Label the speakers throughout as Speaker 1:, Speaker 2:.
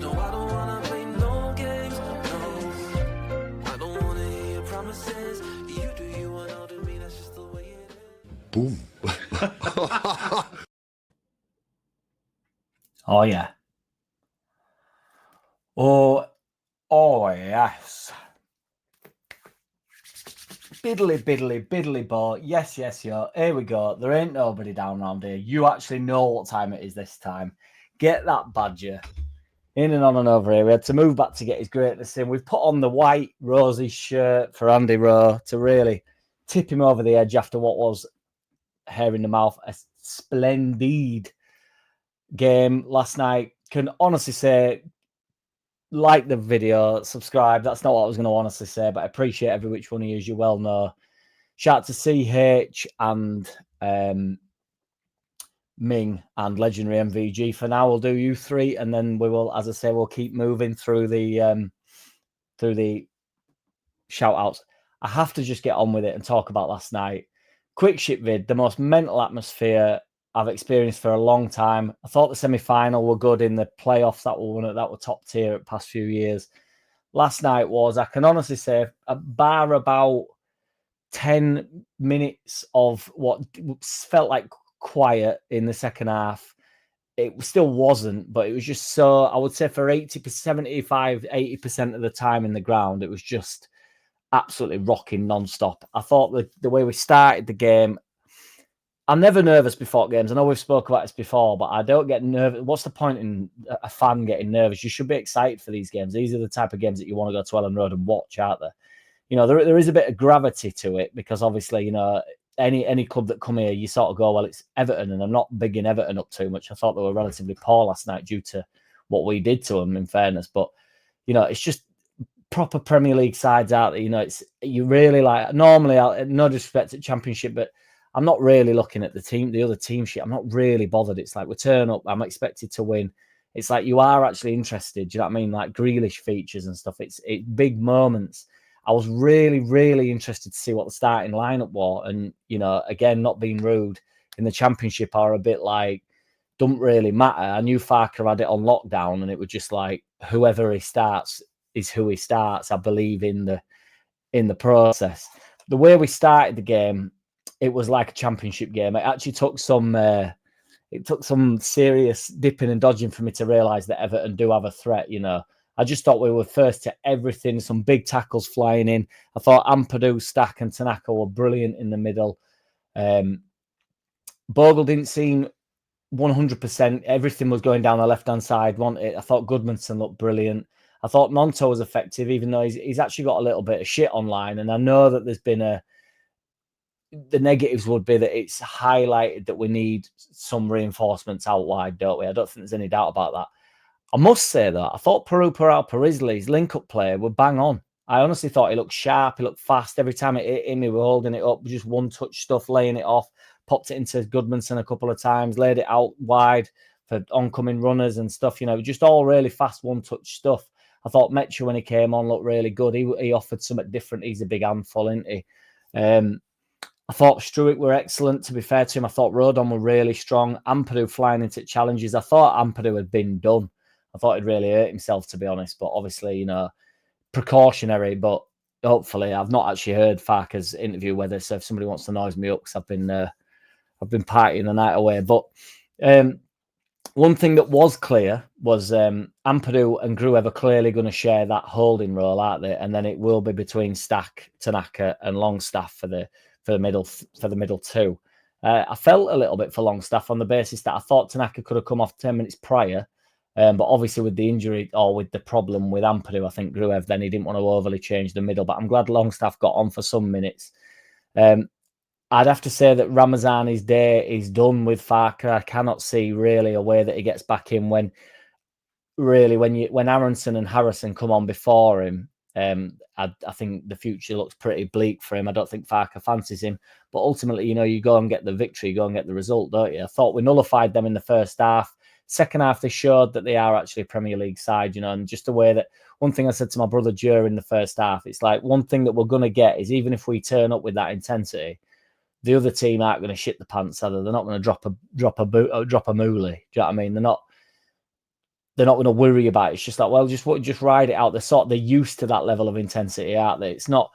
Speaker 1: No, I don't wanna play no games. No, I don't wanna hear your promises. You do you and I'll do me. That's just the way it is.
Speaker 2: Boom.
Speaker 3: Oh, yeah. Oh, yes. Biddly ball. Yes, yo. Here we go. There ain't nobody down around here. You actually know what time it is this time. Get that badger in and on and over here. We had to move back to get his greatness in. We've put on the white rosy shirt for Andy Rowe to really tip him over the edge after what was, hair in the mouth, a splendid game last night. Can honestly say, like the video, subscribe. That's not what I was going to honestly say, but I appreciate every which one of you, as you well know. Shout out to CH and Ming and Legendary MVG. For now, we'll do you three, and then we will, as I say, we'll keep moving through the shout outs. I have to just get on with it and talk about last night. Quick shit vid, the most mental atmosphere I've experienced for a long time. I thought the semi-final were good in the playoffs that were top tier at the past few years. Last night was, I can honestly say, bar about 10 minutes of what felt like quiet in the second half. It still wasn't, but it was just so, I would say for 80% of the time in the ground, it was just absolutely rocking non-stop. I thought the way we started the game, I'm never nervous before games. I know we've spoken about this before, but I don't get nervous. What's the point in a fan getting nervous? You should be excited for these games. These are the type of games that you want to go to Ellen Road and watch, aren't there? You know, there is a bit of gravity to it because obviously, you know, any club that come here, you sort of go, well, it's Everton, and I'm not bigging Everton up too much. I thought they were relatively poor last night due to what we did to them, in fairness. But, you know, it's just proper Premier League sides out there. You know, it's, you really like, normally, no disrespect at Championship, but I'm not really looking at the other team shit. I'm not really bothered. It's like we turn up, I'm expected to win. It's like you are actually interested. Do you know what I mean? Like Grealish features and stuff. It's big moments. I was really, really interested to see what the starting lineup was. And, you know, again, not being rude, in the Championship are a bit like, don't really matter. I knew Farker had it on lockdown, and it was just like, whoever he starts is who he starts. I believe in the process. The way we started the game, it was like a Championship game. It actually took some serious dipping and dodging for me to realise that Everton do have a threat, you know. I just thought we were first to everything, some big tackles flying in. I thought Ampadu, Stack and Tanaka were brilliant in the middle. Bogle didn't seem 100%. Everything was going down the left-hand side. I thought Goodmanson looked brilliant. I thought Monto was effective, even though he's actually got a little bit of shit online. And I know that there's been the negatives would be that it's highlighted that we need some reinforcements out wide, don't we? I don't think there's any doubt about that. I must say that I thought Parisley's link-up play would bang on. I honestly thought he looked sharp, he looked fast. Every time it hit him, he was holding it up, just one-touch stuff, laying it off, popped it into Goodmanson a couple of times, laid it out wide for oncoming runners and stuff, you know, just all really fast one-touch stuff. I thought Metcha, when he came on, looked really good. He offered something different. He's a big handful, isn't he? I thought Struick were excellent, to be fair to him. I thought Rodon were really strong. Ampadu flying into challenges. I thought Ampadu had been done. I thought he'd really hurt himself, to be honest. But obviously, you know, precautionary. But hopefully, I've not actually heard Farker's interview, whether so if somebody wants to noise me up, because I've been partying the night away. But one thing that was clear was Ampadu and Gruev are clearly going to share that holding role, aren't they? And then it will be between Stack, Tanaka, and Longstaff for the middle two. I felt a little bit for Longstaff on the basis that I thought Tanaka could have come off 10 minutes prior. But obviously with the injury or with the problem with Ampadu, I think Gruev, then he didn't want to overly change the middle. But I'm glad Longstaff got on for some minutes. I'd have to say that Ramazani's day is done with Farker. I cannot see really a way that he gets back in when Aronson and Harrison come on before him. I think the future looks pretty bleak for him. I don't think Farker fancies him. But ultimately, you know, you go and get the victory, you go and get the result, don't you? I thought we nullified them in the first half. Second half, they showed that they are actually a Premier League side, you know, and just the way that one thing I said to my brother during the first half, it's like one thing that we're going to get is even if we turn up with that intensity, the other team aren't going to shit the pants, are they? They're not going to drop a moolie. Do you know what I mean? They're not. they're not going to worry about it. It's just like, well, just ride it out. They're used to that level of intensity, aren't they? It's not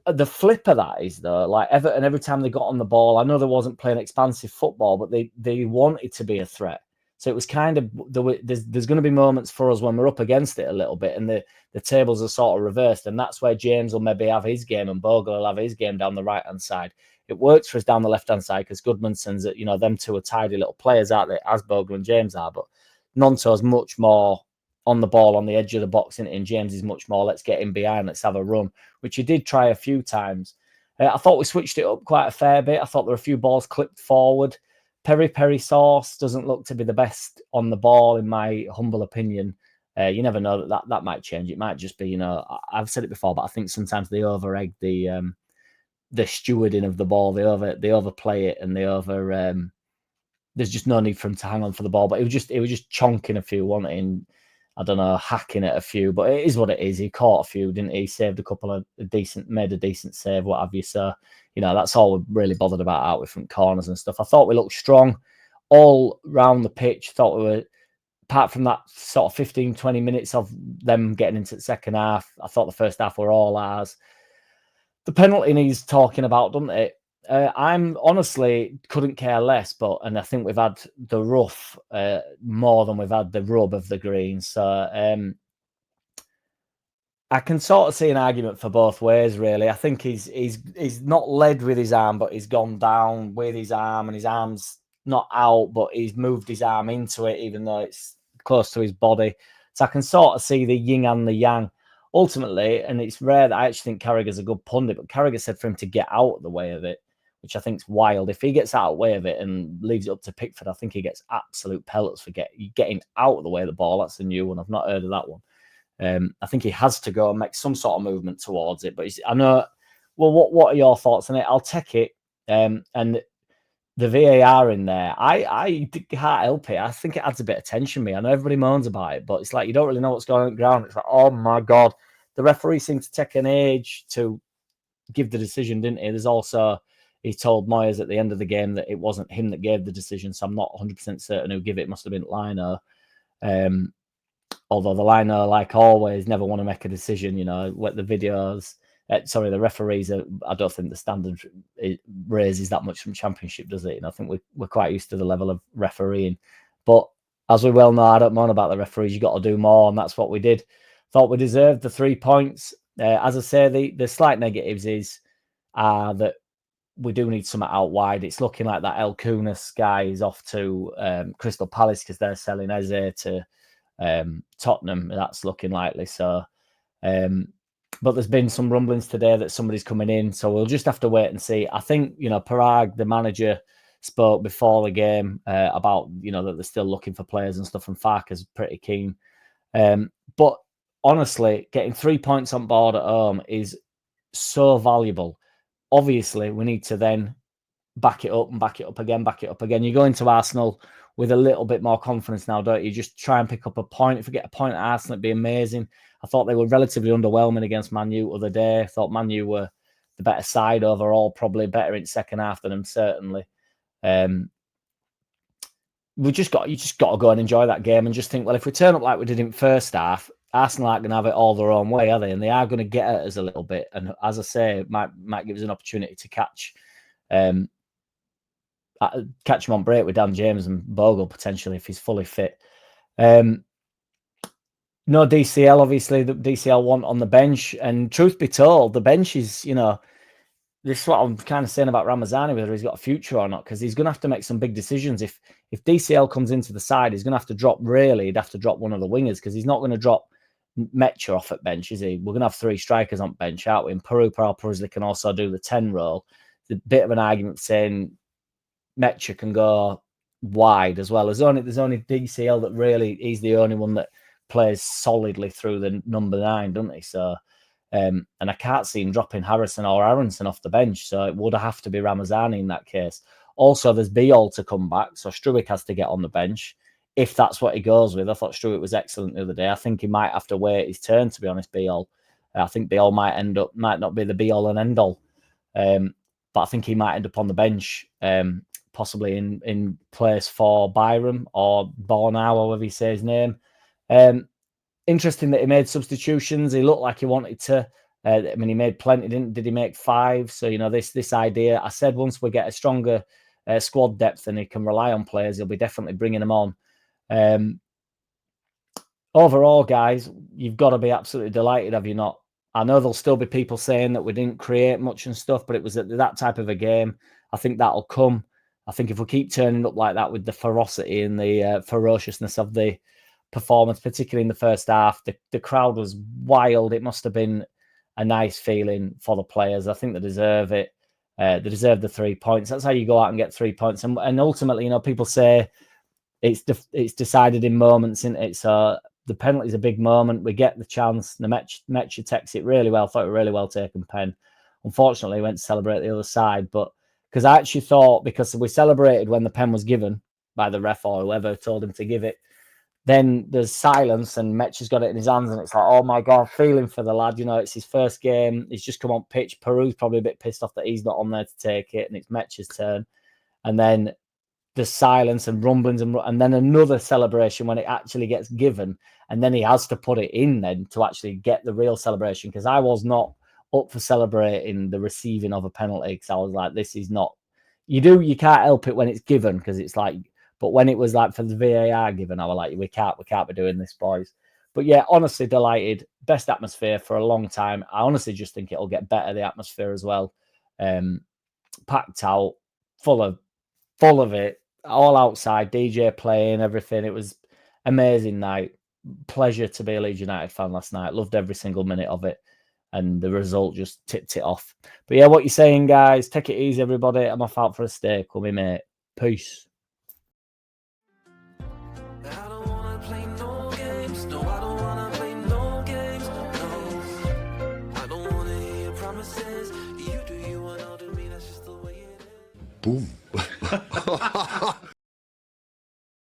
Speaker 3: the flip of that is though, like Everton, every time they got on the ball, I know they wasn't playing expansive football, but they wanted to be a threat. So it was kind of there's going to be moments for us when we're up against it a little bit, and the tables are sort of reversed, and that's where James will maybe have his game and Bogle will have his game down the right hand side. It works for us down the left hand side because Goodmanson's, them two are tidy little players, aren't they? As Bogle and James are, but Nonto's much more on the ball on the edge of the box, and James is much more let's get in behind, let's have a run, which he did try a few times. I thought we switched it up quite a fair bit. I thought there were a few balls clipped forward. Peri Sauce doesn't look to be the best on the ball, in my humble opinion. You never know that might change. It might just be, I've said it before, but I think sometimes they over-egg the stewarding of the ball. They overplay it, and there's just no need for him to hang on for the ball. But it was just chonking a few, wanting, I don't know, hacking at a few. But it is what it is. He caught a few, didn't he? Saved a couple of made a decent save, what have you. So, that's all we're really bothered about out with front corners and stuff. I thought we looked strong all round the pitch. Thought we were, apart from that sort of 15, 20 minutes of them getting into the second half, I thought the first half were all ours. The penalty needs talking about, doesn't it? I'm honestly couldn't care less, and I think we've had the rough more than we've had the rub of the green. So I can sort of see an argument for both ways, really. I think he's not led with his arm, but he's gone down with his arm, and his arm's not out, but he's moved his arm into it, even though it's close to his body. So I can sort of see the yin and the yang. Ultimately, and it's rare that I actually think Carragher's a good pundit, but Carragher said for him to get out of the way of it, which I think is wild. If he gets out of the way of it and leaves it up to Pickford, I think he gets absolute pellets for getting out of the way of the ball. That's a new one. I've not heard of that one. I think he has to go and make some sort of movement towards it. But I know, well, what are your thoughts on it? I'll take it. And the VAR in there, I can't help it. I think it adds a bit of tension me. I know everybody moans about it, but it's like you don't really know what's going on the ground. It's like, oh my God. The referee seemed to take an age to give the decision, didn't he? There's also, he told Moyes at the end of the game that it wasn't him that gave the decision, so I'm not 100% certain who gave it. It must have been Lino. Although the Lino, like always, never want to make a decision, what the videos... the referees I don't think the standard raises that much from Championship, does it? I think we're quite used to the level of refereeing. But as we well know, I don't moan about the referees. You got to do more, and that's what we did. Thought we deserved the 3 points. As I say, the slight negatives is that we do need something out wide. It's looking like that El Kunis guy is off to Crystal Palace because they're selling Eze to Tottenham. That's looking likely. So, but there's been some rumblings today that somebody's coming in. So we'll just have to wait and see. I think, Parag, the manager, spoke before the game about, that they're still looking for players and stuff, and Farker's pretty keen. But honestly, getting 3 points on board at home is so valuable. Obviously, we need to then back it up and back it up again. You go into Arsenal with a little bit more confidence now, don't you? Just try and pick up a point. If we get a point at Arsenal, it'd be amazing. I thought they were relatively underwhelming against Man U the other day. I thought Man U were the better side overall, probably better in second half than them, certainly. You just got to go and enjoy that game and just think, well, if we turn up like we did in first half, Arsenal aren't going to have it all their own way, are they? And they are going to get at us a little bit. And as I say, it might give us an opportunity to catch them on break with Dan James and Bogle potentially if he's fully fit. No DCL, obviously. The DCL want on the bench. And truth be told, the bench is, this is what I'm kind of saying about Ramazani, whether he's got a future or not, because he's going to have to make some big decisions. If DCL comes into the side, he's going to have to drop, he'd have to drop one of the wingers, because he's not going to drop Mecha off at bench, is he? We're going to have 3 strikers on bench, aren't we? And Parupari can also do the 10 role. There's a bit of an argument saying Mecha can go wide as well. There's only DCL that really, he's the only one that plays solidly through the number 9, doesn't he? So, and I can't see him dropping Harrison or Aronson off the bench, so it would have to be Ramazani in that case. Also, there's Biol to come back, so Struijk has to get on the bench if that's what he goes with. I thought Struijk was excellent the other day. I think he might have to wait his turn, to be honest, Biol. I think Biol might not be the be-all and end-all, but I think he might end up on the bench, possibly in place for Byram or Bornau, however you say his name. Interesting that he made substitutions. He looked like he wanted to. I mean, he made plenty, did he make 5? So, you know, this idea, I said once we get a stronger squad depth and he can rely on players, he'll be definitely bringing them on. Overall, guys, you've got to be absolutely delighted, have you not? I know there'll still be people saying that we didn't create much and stuff, but it was that type of a game. I think that'll come. I think if we keep turning up like that with the ferocity and the ferociousness of the performance, particularly in the first half, the crowd was wild. It must have been a nice feeling for the players. I think they deserve it. They deserve the 3 points. That's how you go out and get 3 points. And ultimately, you know, people say it's decided in moments, isn't it? So the penalty is a big moment. We get the chance. The Mecha takes it really well. Thought it really well taken pen. Unfortunately, he went to celebrate the other side. But because I actually thought, because we celebrated when the pen was given by the ref or whoever told him to give it, then there's silence and Mecha's got it in his hands and it's like, oh my God, feeling for the lad. You know, it's his first game. He's just come on pitch. Peru's probably a bit pissed off that he's not on there to take it and it's Mecha's turn. And then the silence and rumblings and then another celebration when it actually gets given. And then he has to put it in then to actually get the real celebration, because I was not up for celebrating the receiving of a penalty, because I was like, this is not, you can't help it when it's given, because it's like, but when it was like for the VAR given, I was like, we can't be doing this, boys. But yeah, honestly delighted. Best atmosphere for a long time. I honestly just think it'll get better, the atmosphere as well. Packed out, full of it, all outside, DJ playing, everything. It was amazing night. Pleasure to be a Leeds United fan last night. Loved every single minute of it. And the result just tipped it off. But yeah, what you saying, guys? Take it easy, everybody. I'm off out for a steak with me, mate. Peace.
Speaker 1: I don't wanna play no games. No, I don't wanna play no games. No, I don't wanna hear your promises. You do you and I'll do me. That's just the way it is.
Speaker 2: Boom.